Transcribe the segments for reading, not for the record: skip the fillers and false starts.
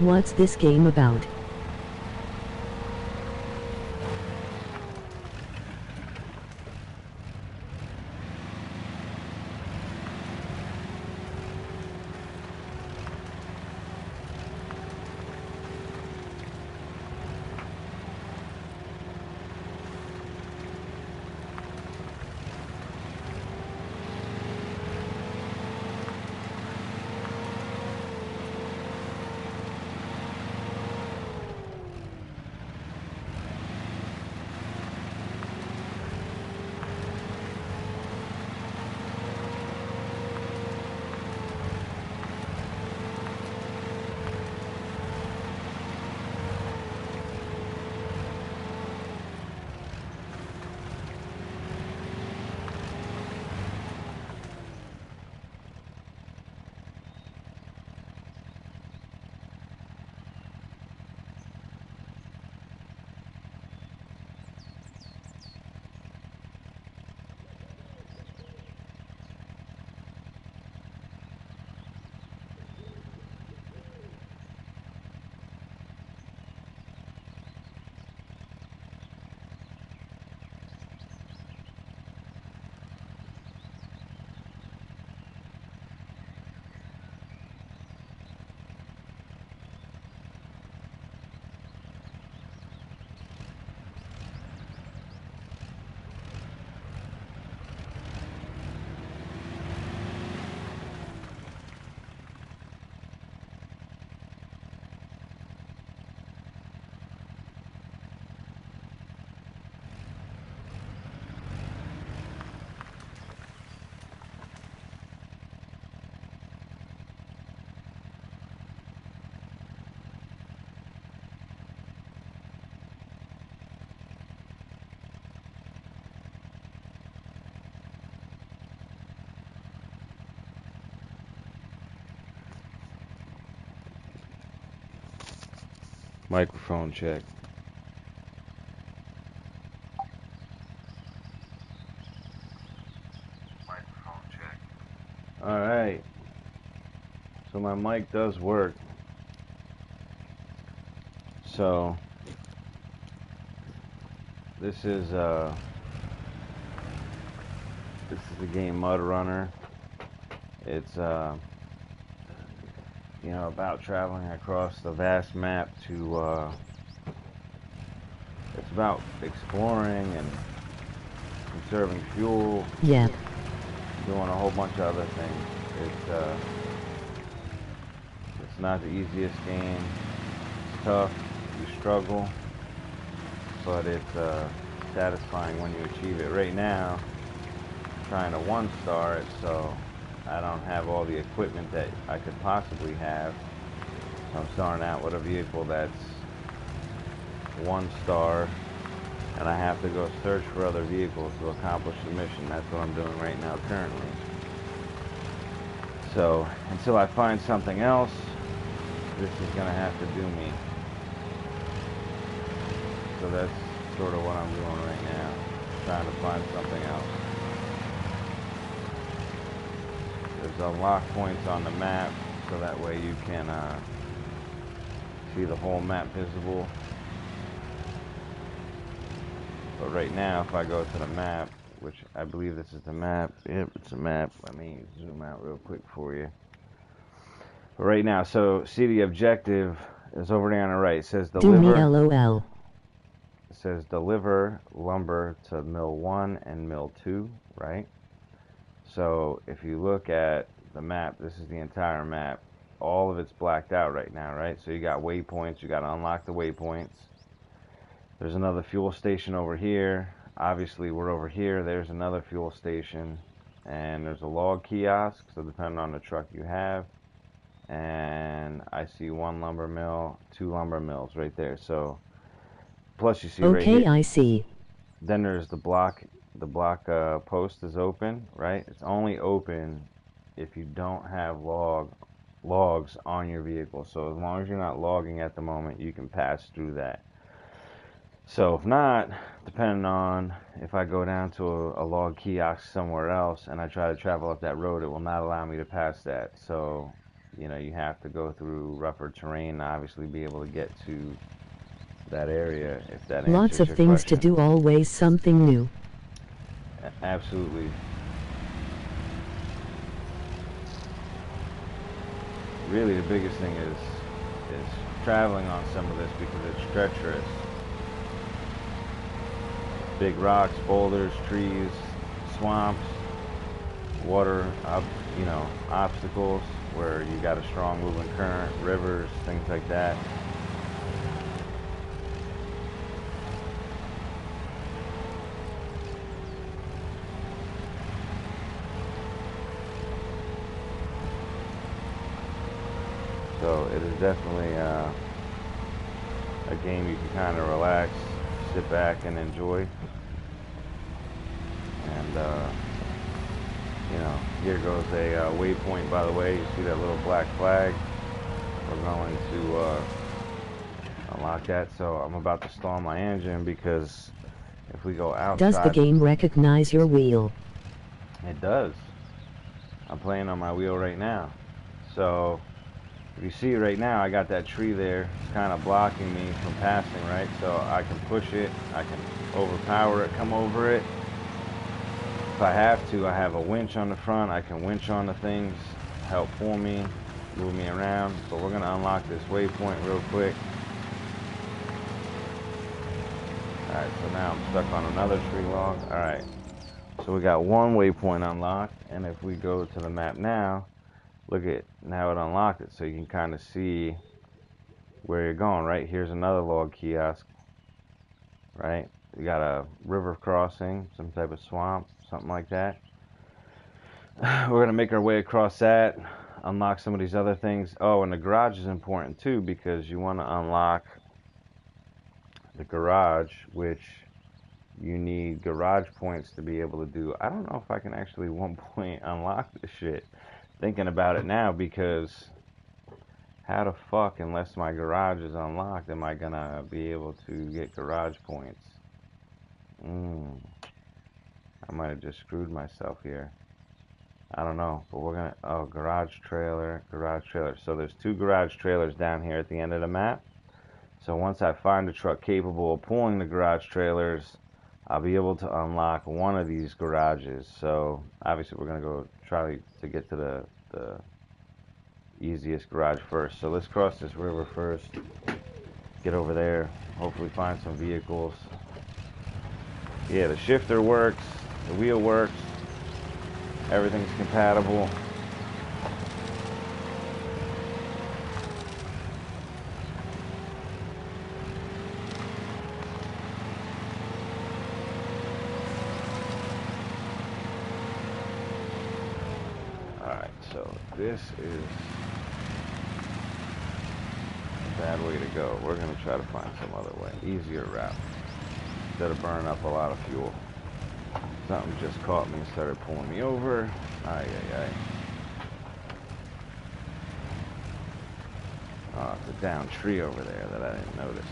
What's this game about? Microphone check. Microphone check. Alright. So my mic does work. So this is the game Mudrunner. It's you know, about traveling across the vast map to it's about exploring and conserving fuel. Yep. Doing a whole bunch of other things. It's not the easiest game. It's tough. You struggle, but it's satisfying when you achieve it. Right now, I'm trying to 1-star it, so I don't have all the equipment that I could possibly have. I'm starting out with a vehicle that's 1-star, and I have to go search for other vehicles to accomplish the mission. That's what I'm doing right now currently. So until I find something else, this is gonna have to do me. So that's sort of what I'm doing right now, trying to find something else. There's unlock points on the map, so that way you can see the whole map visible. But right now, if I go to the map, which I believe this is the map. Yep, it's a map. Let me zoom out real quick for you. But right now, so see the objective is over there on the right. It says deliver. Do me LOL. It says deliver lumber to mill 1 and mill 2, right? So if you look at the map, this is the entire map. All of it's blacked out right now, right? So you got waypoints. You got to unlock the waypoints. There's another fuel station over here. Obviously, we're over here. There's another fuel station. And there's a log kiosk, so depending on the truck you have. And I see 1 lumber mill, 2 lumber mills right there. So, plus you see right here. Okay, I see. Then there's the block post is open, right? It's only open if you don't have logs on your vehicle. So as long as you're not logging at the moment, you can pass through that. So if not, depending on if I go down to a log kiosk somewhere else and I try to travel up that road, it will not allow me to pass that. So you know, you have to go through rougher terrain to obviously be able to get to that area, if that answers Lots of your things question. to do, always something new. Absolutely. Really, the biggest thing is traveling on some of this because it's treacherous. Big rocks, boulders, trees, swamps, water, you know, obstacles where you got a strong moving current, rivers, things like that. So it is definitely a game you can kind of relax, sit back and enjoy. And you know, here goes a waypoint, by the way. You see that little black flag? We're going to unlock that. So I'm about to stall my engine because if we go outside... Does the game recognize your wheel? It does. I'm playing on my wheel right now. So if you see right now, I got that tree there. It's kind of blocking me from passing, right? So I can push it, I can overpower it, come over it. If I have to, I have a winch on the front. I can winch on the things, help pull me, move me around. But we're going to unlock this waypoint real quick. Alright, so now I'm stuck on another tree log. Alright, so we got one waypoint unlocked. And if we go to the map now, look at, now it unlocked it. So you can kind of see where you're going, right? Here's another log kiosk, right? You got a river crossing, some type of swamp, something like that. We're going to make our way across that, unlock some of these other things. Oh, and the garage is important too, because you want to unlock the garage, which you need garage points to be able to do. I don't know if I can actually 1 point unlock this shit. Thinking about it now, because how the fuck, unless my garage is unlocked, am I going to be able to get garage points? I might have just screwed myself here. I don't know, but we're gonna, oh, garage trailer. So there's 2 garage trailers down here at the end of the map. So once I find a truck capable of pulling the garage trailers, I'll be able to unlock one of these garages. So obviously we're gonna go try to get to the easiest garage first. So let's cross this river first, get over there, hopefully find some vehicles. Yeah, the shifter works, the wheel works, everything's compatible. Alright, so this is a bad way to go. We're going to try to find some other way, easier route, instead of burning up a lot of fuel. Something just caught me and started pulling me over. Ay, ay, ay. Oh, it's a down tree over there that I didn't notice.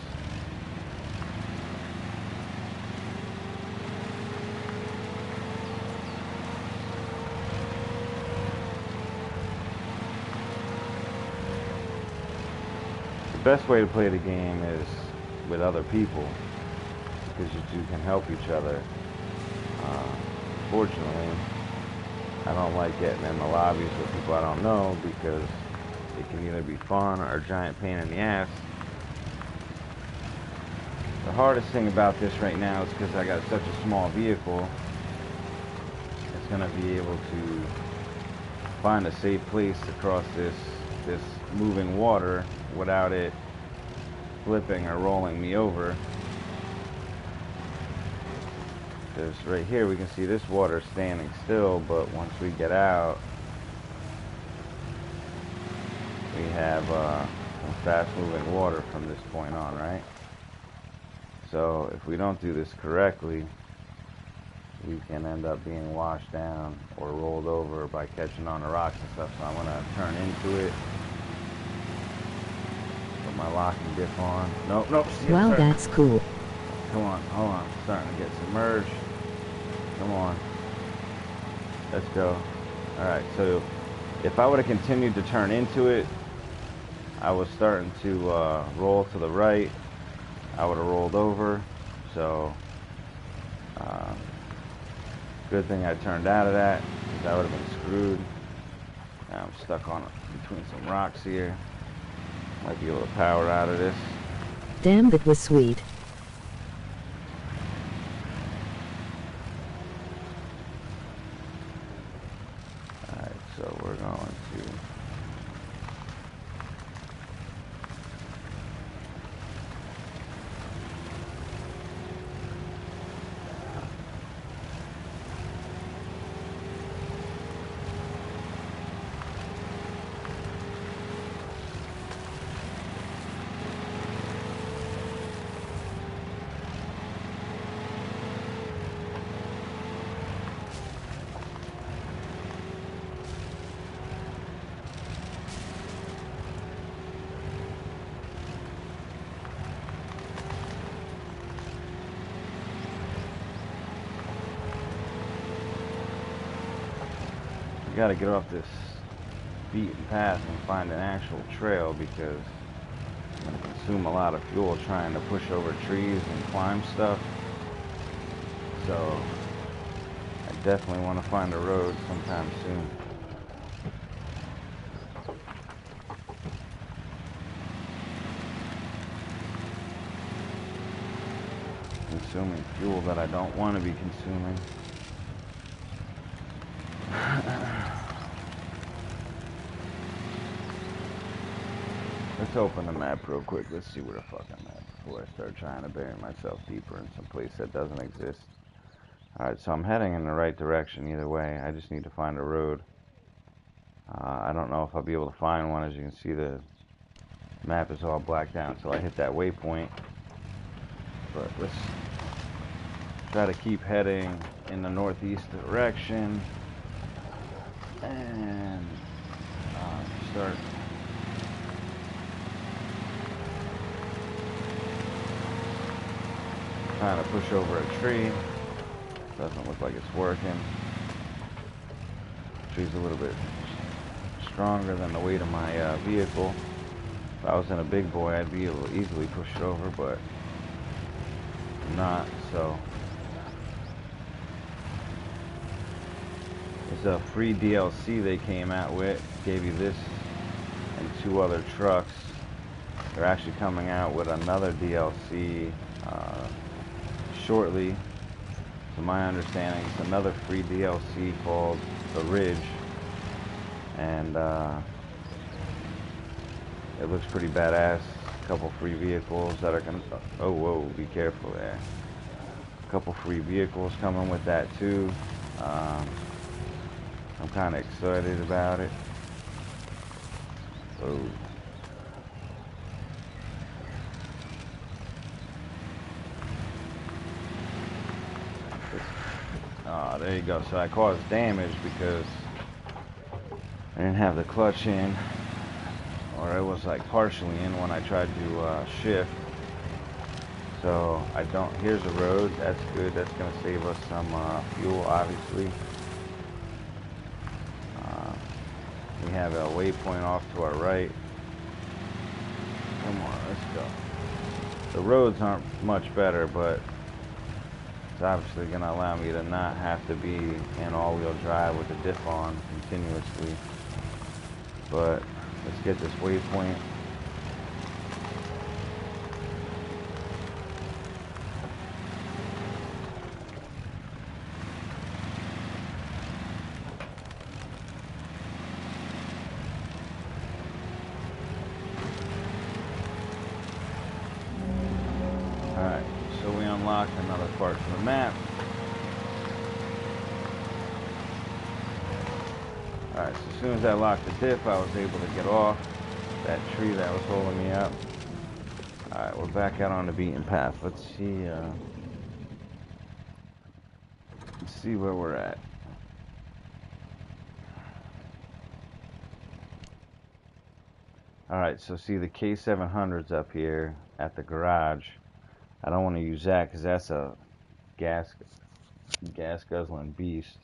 The best way to play the game is with other people, because you two can help each other. Fortunately, I don't like getting in the lobbies with people I don't know, because it can either be fun or a giant pain in the ass. The hardest thing about this right now is because I got such a small vehicle, it's going to be able to find a safe place to cross this moving water without it flipping or rolling me over. Because right here we can see this water standing still, but once we get out, we have some fast moving water from this point on, right? So if we don't do this correctly, we can end up being washed down or rolled over by catching on the rocks and stuff. So I'm going to turn into it, put my locking diff on. Nope, nope. Wow, that's cool. Come on, hold on. I'm starting to get submerged. Come on. Let's go. Alright, so If I would have continued to turn into it, I was starting to roll to the right. I would have rolled over. So, good thing I turned out of that, because I would have been screwed. Now I'm stuck on between some rocks here. Might be able to power out of this. Damn, that was sweet. Alright, so we're going to... got to get off this beaten path and find an actual trail, because I'm going to consume a lot of fuel trying to push over trees and climb stuff. So I definitely want to find a road sometime soon. Consuming fuel that I don't want to be consuming. Let's open the map real quick. Let's see where the fuck I'm at before I start trying to bury myself deeper in some place that doesn't exist. Alright, so I'm heading in the right direction either way. I just need to find a road. I don't know if I'll be able to find one. As you can see, the map is all blacked out until I hit that waypoint. But let's try to keep heading in the northeast direction. And start trying to push over a tree. Doesn't look like it's working. The tree's a little bit stronger than the weight of my vehicle. If I was in a big boy, I'd be able to easily push it over, but I'm not. So it's a free DLC they came out with. Gave you this and 2 other trucks. They're actually coming out with another DLC shortly. To my understanding, it's another free DLC called The Ridge, and it looks pretty badass. A couple free vehicles that are gonna... Oh, whoa, be careful there. A couple free vehicles coming with that too. I'm kind of excited about it. Oh. Oh, there you go. So I caused damage because I didn't have the clutch in, or it was like partially in when I tried to shift. So I don't... Here's a road. That's good. That's going to save us some fuel, obviously. We have a waypoint off to our right. Come on, let's go. The roads aren't much better, but it's obviously going to allow me to not have to be in all-wheel drive with the diff on continuously. But let's get this waypoint. Alright, so we unlocked another part of the map. Alright, so as soon as I locked the diff, I was able to get off that tree that was holding me up. Alright, we're back out on the beaten path. Let's see where we're at. Alright, so see the K700's up here at the garage. I don't want to use that because that's a gas guzzling beast.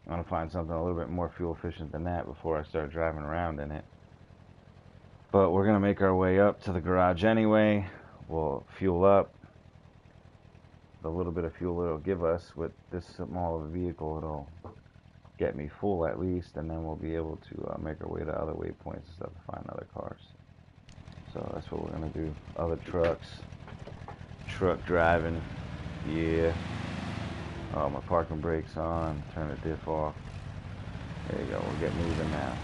I'm going to find something a little bit more fuel efficient than that before I start driving around in it. But we're going to make our way up to the garage anyway. We'll fuel up. The little bit of fuel it'll give us with this small of a vehicle, it'll get me full at least, and then we'll be able to make our way to other waypoints and stuff to find other cars. So that's what we're going to do. Other trucks. Truck driving. Yeah. Oh, my parking brake's on. Turn the diff off. There you go. We'll get moving now.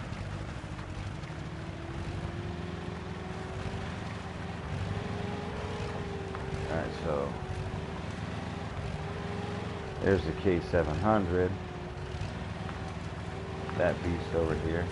Alright, so there's the K700. That beast over here.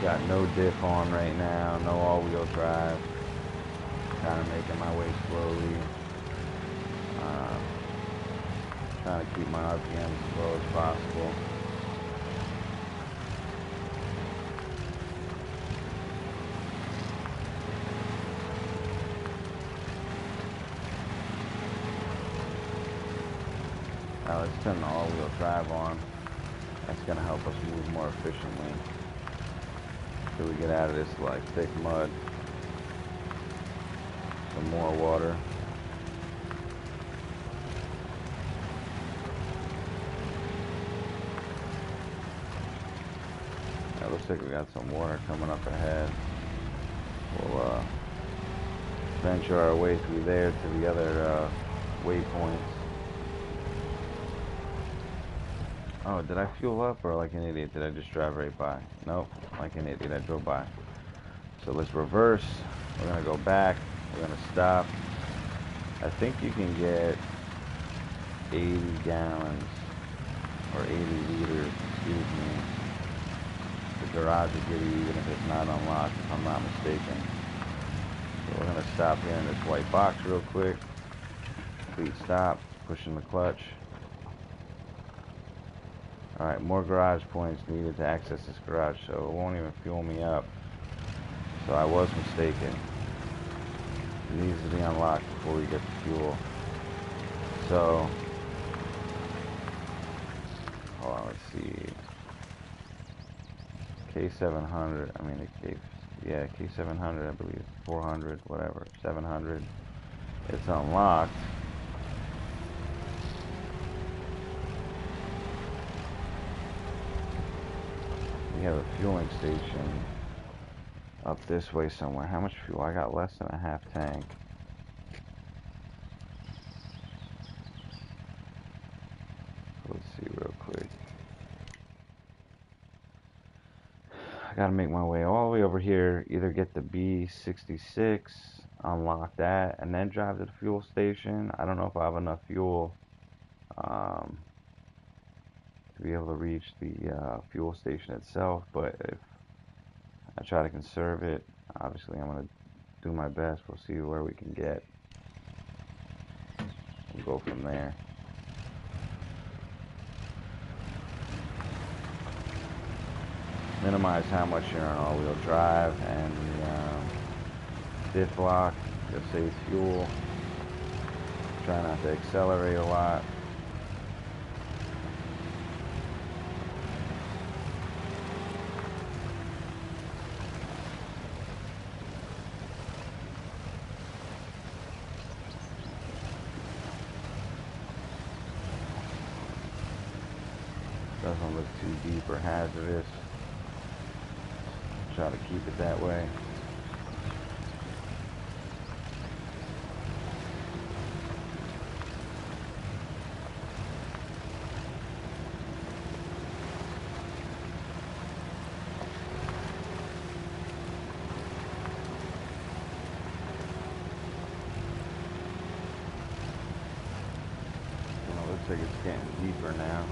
Got no diff on right now, no all-wheel drive. Kind of making my way slowly. Trying to keep my RPM as low as possible. Now let's turn the all-wheel drive on. That's going to help us move more efficiently till we get out of this like thick mud. Some more water. It looks like we got some water coming up ahead. We'll venture our way through there to the other waypoints. Oh, did I fuel up or like an idiot? Did I just drive right by? Nope, like an idiot, I drove by. So let's reverse. We're gonna go back. We're gonna stop. I think you can get 80 gallons or 80 liters, excuse me. The garage will give you even if it's not unlocked, if I'm not mistaken. So we're gonna stop here in this white box real quick. Complete stop, pushing the clutch. Alright, more garage points needed to access this garage, so it won't even fuel me up. So I was mistaken. It needs to be unlocked before we get the fuel. So, hold on, let's see. K700, I mean, yeah, K700, I believe, 400, whatever, 700. It's unlocked. We have a fueling station up this way somewhere. How much fuel? I got less than a half tank. Let's see real quick. I gotta make my way all the way over here, either get the B66, unlock that, and then drive to the fuel station. I don't know if I have enough fuel to be able to reach the fuel station itself, but if I try to conserve it, obviously I'm going to do my best. We'll see where we can get. We'll go from there. Minimize how much you're on all-wheel drive and the diff lock. It saves fuel. Try not to accelerate a lot. Doesn't look too deep or hazardous. Try to keep it that way. Well, it looks like it's getting deeper now.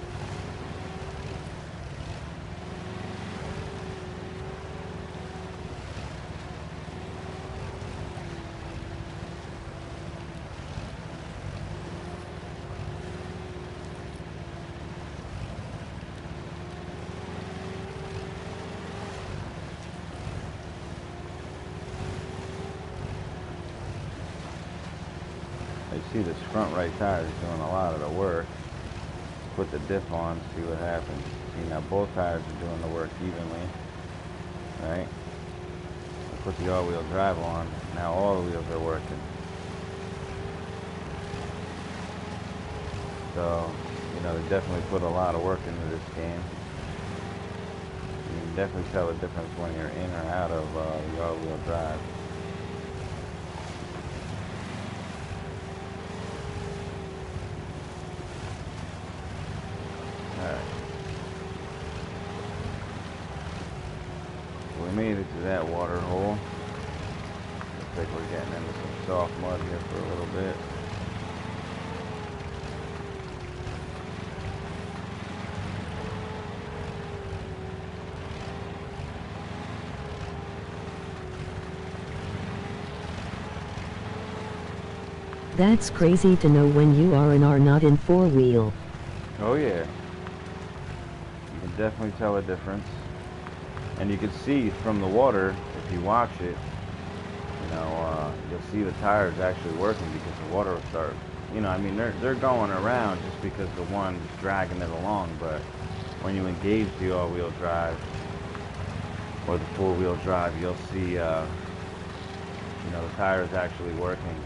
You see this front right tire is doing a lot of the work. Put the diff on, see what happens. See, now both tires are doing the work evenly, right? Put the all-wheel drive on, now all the wheels are working. So, you know, they definitely put a lot of work into this game. You can definitely tell the difference when you're in or out of the all-wheel drive. Alright. So we made it to that water hole. Looks like we're getting into some soft mud here for a little bit. That's crazy to know when you are and are not in four-wheel. Oh yeah. You can definitely tell a difference. And you can see from the water, if you watch it, you know, you'll see the tires actually working because the water will start, you know, I mean, they're going around just because the one's dragging it along, but when you engage the all-wheel drive or the four-wheel drive, you'll see, you know, the tires actually working.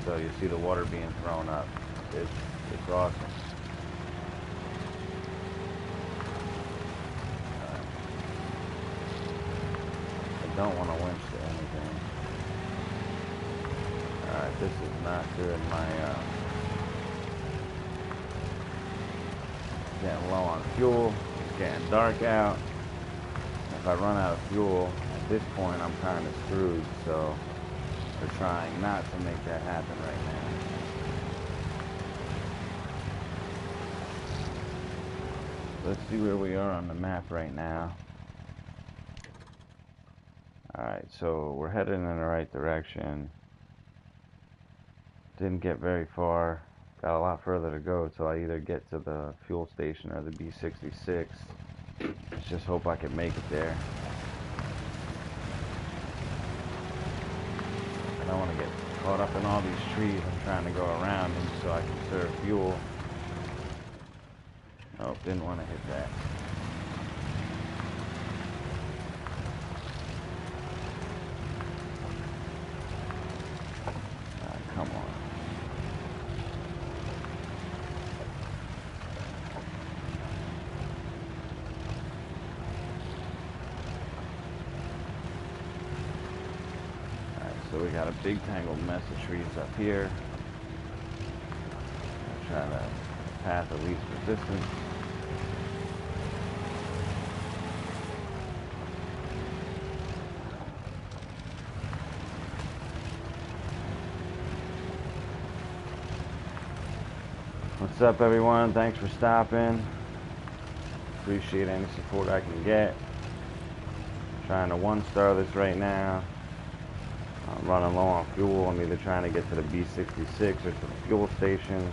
So you see the water being thrown up. It's awesome. I don't want to winch to anything. Alright, this is not good. My getting low on fuel. It's getting dark out. If I run out of fuel at this point, I'm kind of screwed. So we're trying not to make that happen right now. Let's see where we are on the map right now. Alright, so we're headed in the right direction. Didn't get very far. Got a lot further to go till I either get to the fuel station or the B66. Let's just hope I can make it there. I don't want to get caught up in all these trees. I'm trying to go around them so I can serve fuel. Oh, didn't want to hit that. Come on. Alright, so we got a big tangled mess of trees up here. I'm trying to path of least resistance. What's up, everyone? Thanks for stopping. Appreciate any support I can get. Trying to one-star this right now. I'm running low on fuel. I'm either trying to get to the B66 or to the fuel station.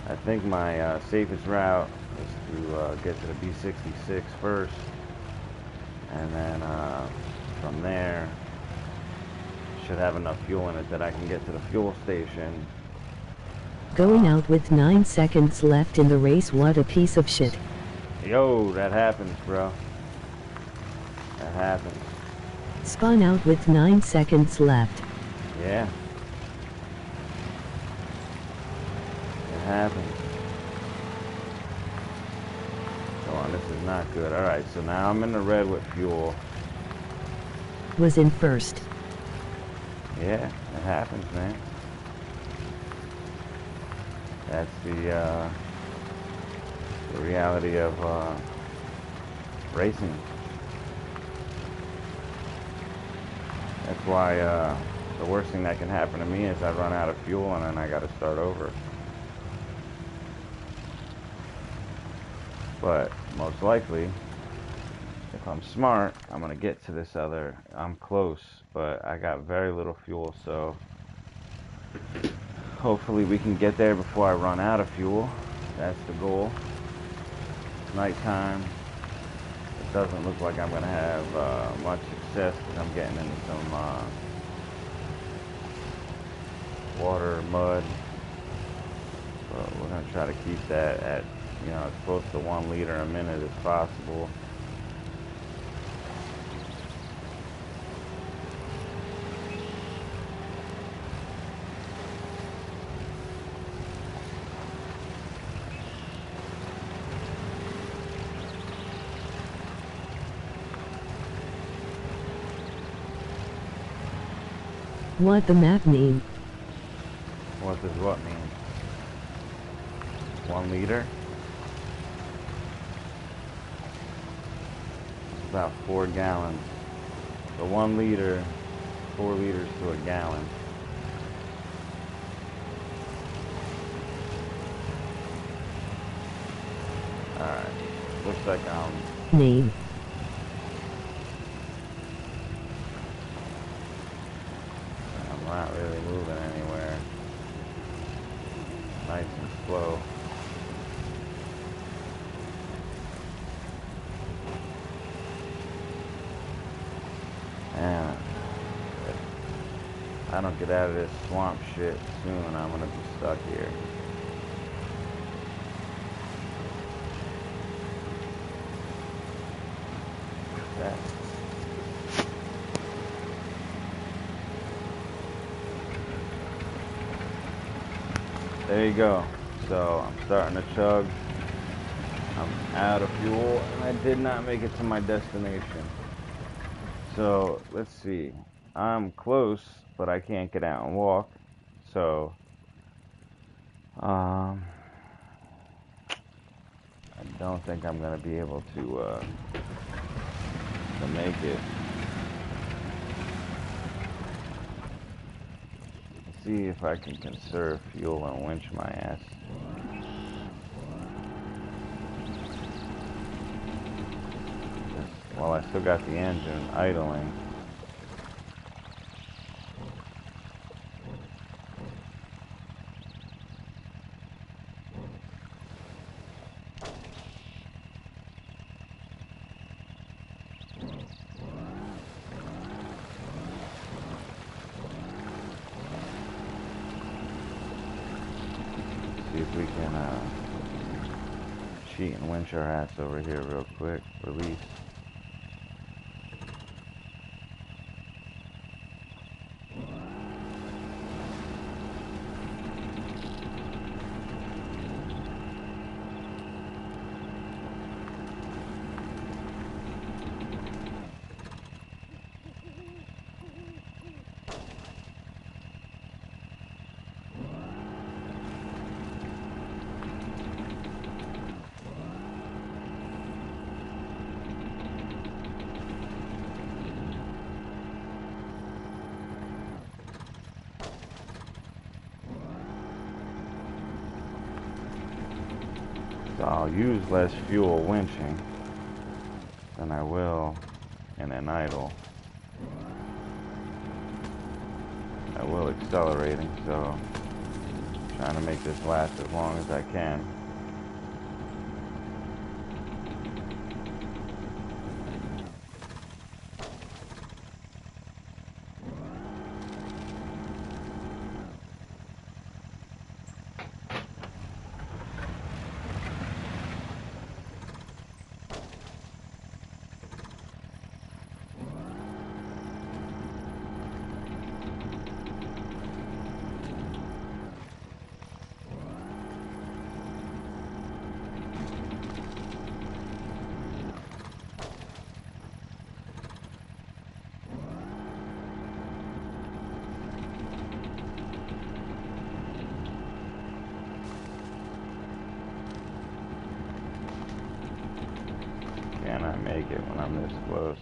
I think my safest route is to get to the B66 first, and then from there should have enough fuel in it that I can get to the fuel station. Going out with 9 seconds left in the race. What a piece of shit. Yo, that happens, bro. That happens. Spun out with 9 seconds left. Yeah. It happens. Come on, this is not good. Alright, so now I'm in the red with fuel. Was in first. Yeah, it happens, man. That's the reality of racing. That's why the worst thing that can happen to me is I run out of fuel and then I gotta start over. But most likely, if I'm smart, I'm gonna get to this other, I'm close, but I got very little fuel, so hopefully we can get there before I run out of fuel. That's the goal. It's nighttime. It doesn't look like I'm gonna have much success because I'm getting into some water, mud, But we're gonna try to keep that at, you know, as close to 1 liter a minute as possible. What the map mean? What does what mean? 1 liter? It's about 4 gallons. So 1 liter, 4 liters to a gallon. Alright. Looks like name. I'm not really moving anywhere. Nice and slow. And if I don't get out of this swamp shit soon, I'm gonna be stuck here. Okay. There you go. So I'm starting to chug. I'm out of fuel and I did not make it to my destination. So let's see. I'm close, but I can't get out and walk. So I don't think I'm gonna be able to make it. Let's see if I can conserve fuel and winch my ass. While I still got the engine idling. See if we can cheat and winch our ass over here real quick. Release. So I'll use less fuel winching than I will in an idle. I will accelerating, so I'm trying to make this last as long as I can. Can I make it when I'm this close?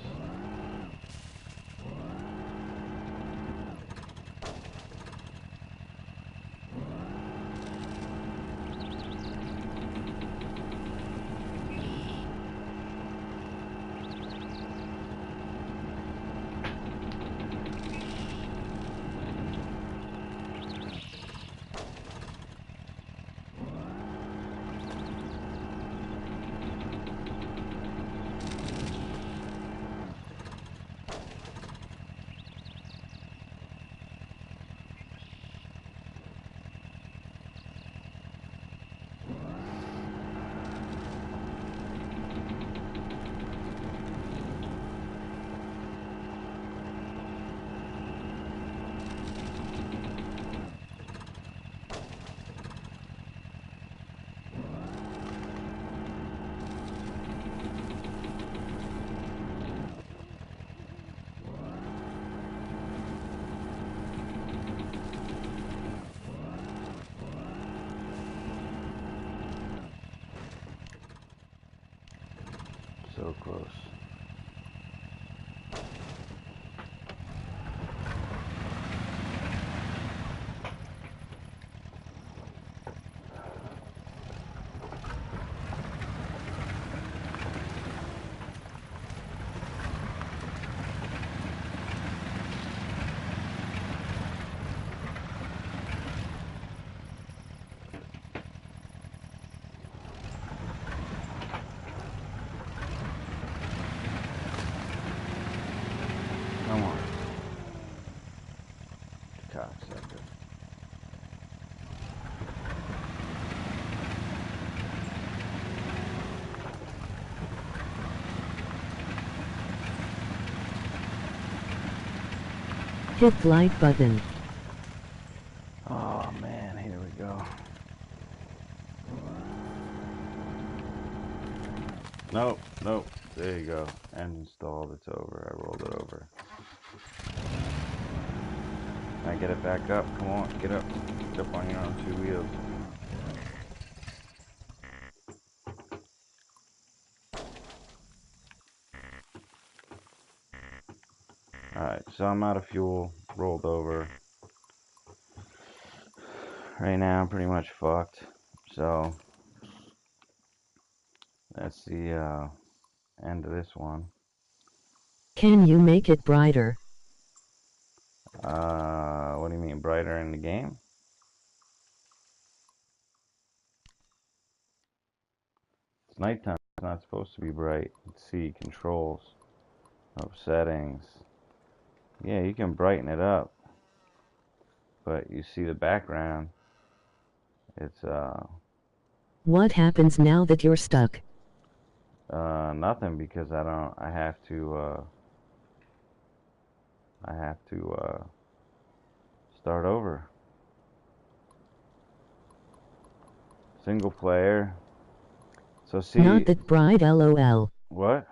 a second. Hit the like button. Oh man, here we go. Nope, nope. There you go. Engine stalled. It's over. I rolled it over. Can I get it back up? Come on, get up. Get up on your own two wheels. Alright, so I'm out of fuel. Rolled over. Right now I'm pretty much fucked. So that's the end of this one. Can you make it brighter? What do you mean, brighter in the game? It's nighttime. It's not supposed to be bright. Let's see, controls. Oh, settings. Yeah, you can brighten it up. But you see the background. It's What happens now that you're stuck? nothing, because I have to start over. Single player. So see. Not that bright, lol. What?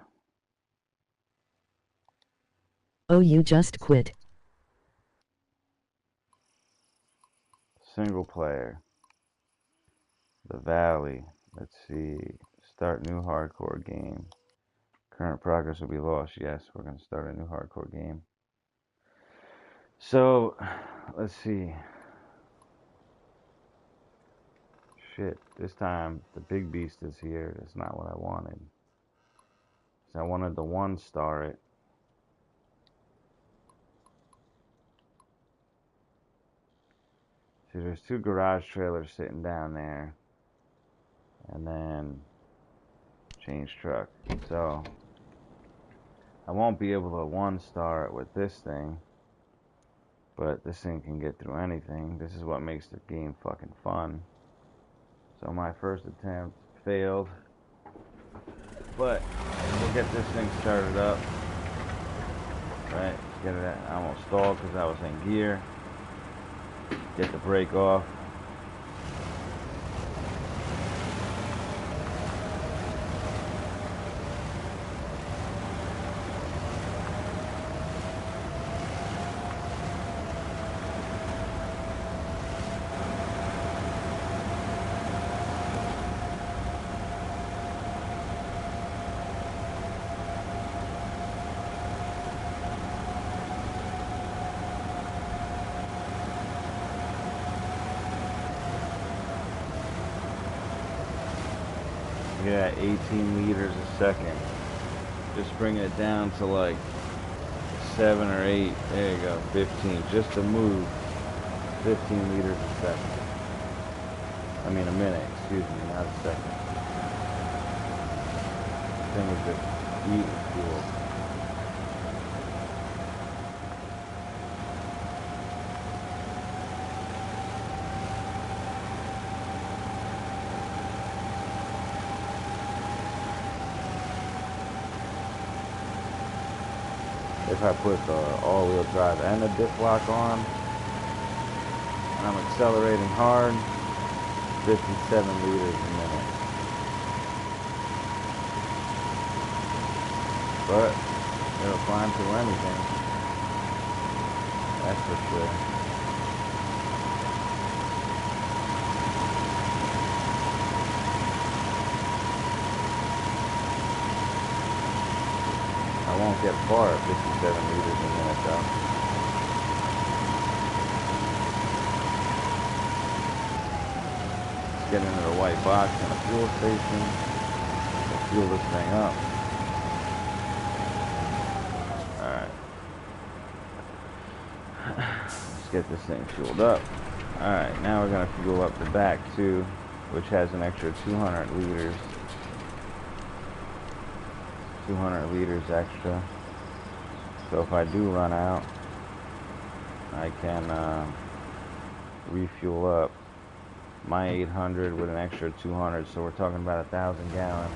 Oh, you just quit. Single player. The Valley. Let's see. Start new hardcore game. Current progress will be lost. Yes, we're going to start a new hardcore game. So, let's see. Shit, this time the big beast is here. That's not what I wanted. So I wanted the 1-star it. See, there's 2 garage trailers sitting down there. And then change truck. So I won't be able to 1-star it with this thing. But this thing can get through anything. This is what makes the game fucking fun. So my first attempt failed. But we'll get this thing started up. Right, get it. I almost stalled because I was in gear. Get the brake off. Yeah, 18 liters a second. Just bringing it down to like 7 or 8. There you go, 15. Just to move 15 liters a second. I mean a minute, excuse me, not a second. The thing is just eating fuel. If I put the all-wheel drive and the diff lock on, and I'm accelerating hard, 57 liters a minute. But it'll climb through anything. That's for sure. I won't get far at 57 liters a minute though. Let's get into the white box in a fuel station. We'll fuel this thing up. Alright. Let's get this thing fueled up. Alright, now we're going to fuel up the back too, which has an extra 200 liters. 200 liters extra. So if I do run out, I can refuel up my 800 with an extra 200, so we're talking about 1,000 gallons.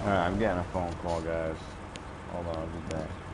Alright, I'm getting a phone call, guys. Hold on, I'll be back.